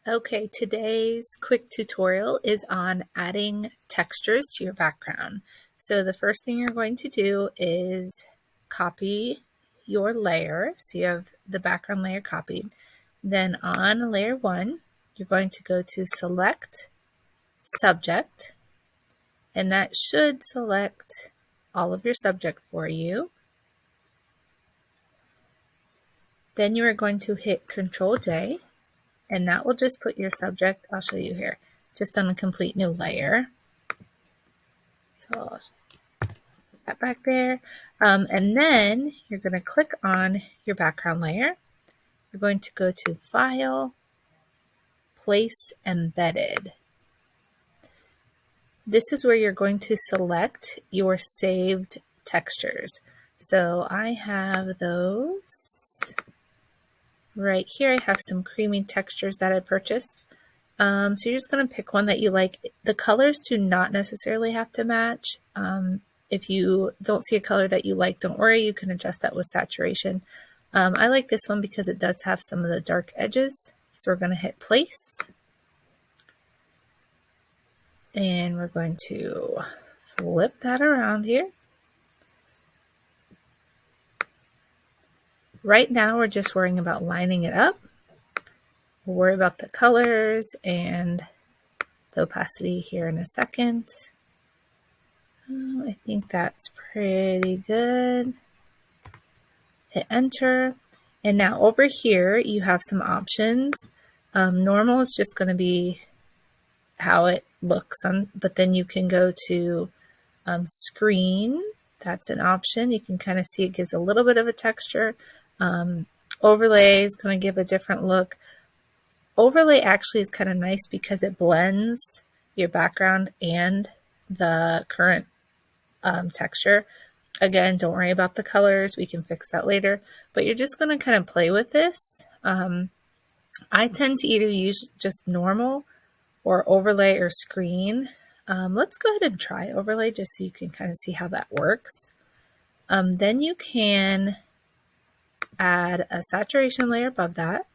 Okay, today's quick tutorial is on adding textures to your background. So the first thing you're going to do is copy your layer. So you have the background layer copied. Then on layer 1, you're going to go to select subject, and that should select all of your subject for you. Then you are going to hit Control J, and that will just put your subject, I'll show you here, just on a complete new layer. So I'll put that back there. And then you're going to click on your background layer. You're going to go to File, Place Embedded. This is where you're going to select your saved textures. So I have those right here. I have some creamy textures that I purchased. So you're just going to pick one that you like. The colors do not necessarily have to match. If you don't see a color that you like, don't worry, you can adjust that with saturation. I like this one because it does have some of the dark edges. So we're going to hit place. And we're going to flip that around here. Right now we're just worrying about lining it up. We'll worry about the colors and the opacity here in a second. I think that's pretty good. Hit enter. And now over here, you have some options. Normal is just going to be how it looks on, but then you can go to screen. That's an option. You can kind of see it gives a little bit of a texture. Overlay is going to give a different look. Overlay actually is kind of nice because it blends your background and the current texture. Again, don't worry about the colors. We can fix that later. But you're just going to kind of play with this. I tend to either use just normal or overlay or screen. Let's go ahead and try overlay just so you can kind of see how that works. Then you can add a saturation layer above that.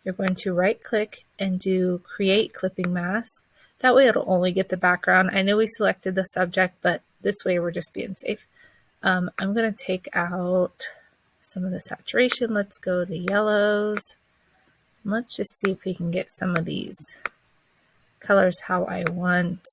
You're going to right click and do create clipping mask. That way it'll only get the background. I know we selected the subject, but this way we're just being safe. I'm going to take out some of the saturation. Let's go to yellows. Let's just see if we can get some of these colors how I want.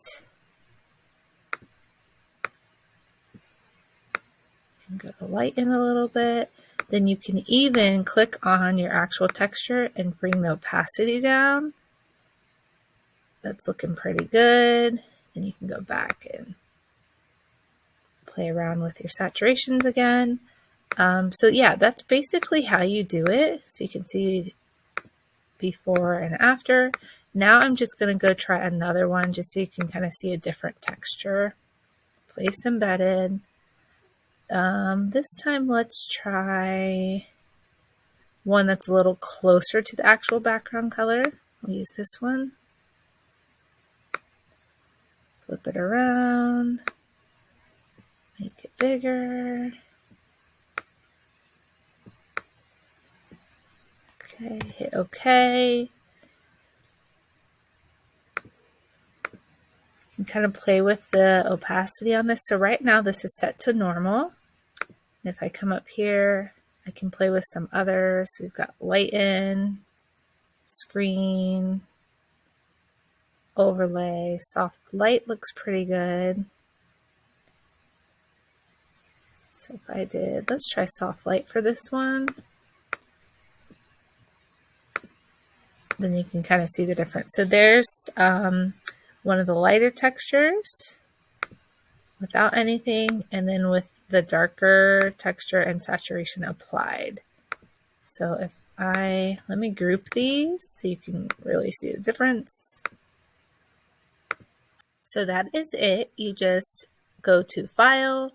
And go to lighten a little bit. Then you can even click on your actual texture and bring the opacity down. That's looking pretty good. Then you can go back and play around with your saturations again. So yeah, that's basically how you do it. So you can see before and after. Now I'm just going to go try another one just so you can kind of see a different texture. Place embedded. This time let's try one that's a little closer to the actual background color. We'll use this one. Flip it around. Make it bigger. Okay, hit OK. You can kind of play with the opacity on this. So right now this is set to normal. And if I come up here, I can play with some others. We've got lighten, screen, overlay, soft light looks pretty good. So if I did, let's try soft light for this one. Then you can kind of see the difference. So there's one of the lighter textures without anything, and then with the darker texture and saturation applied. So if let me group these so you can really see the difference. So that is it. You just go to File,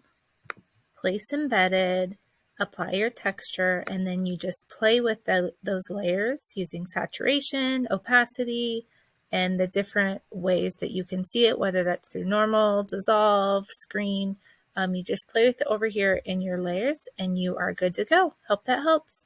Place Embedded, apply your texture, and then you just play with those layers using saturation, opacity, and the different ways that you can see it, whether that's through normal, dissolve, screen. You just play with it over here in your layers and you are good to go. Hope that helps.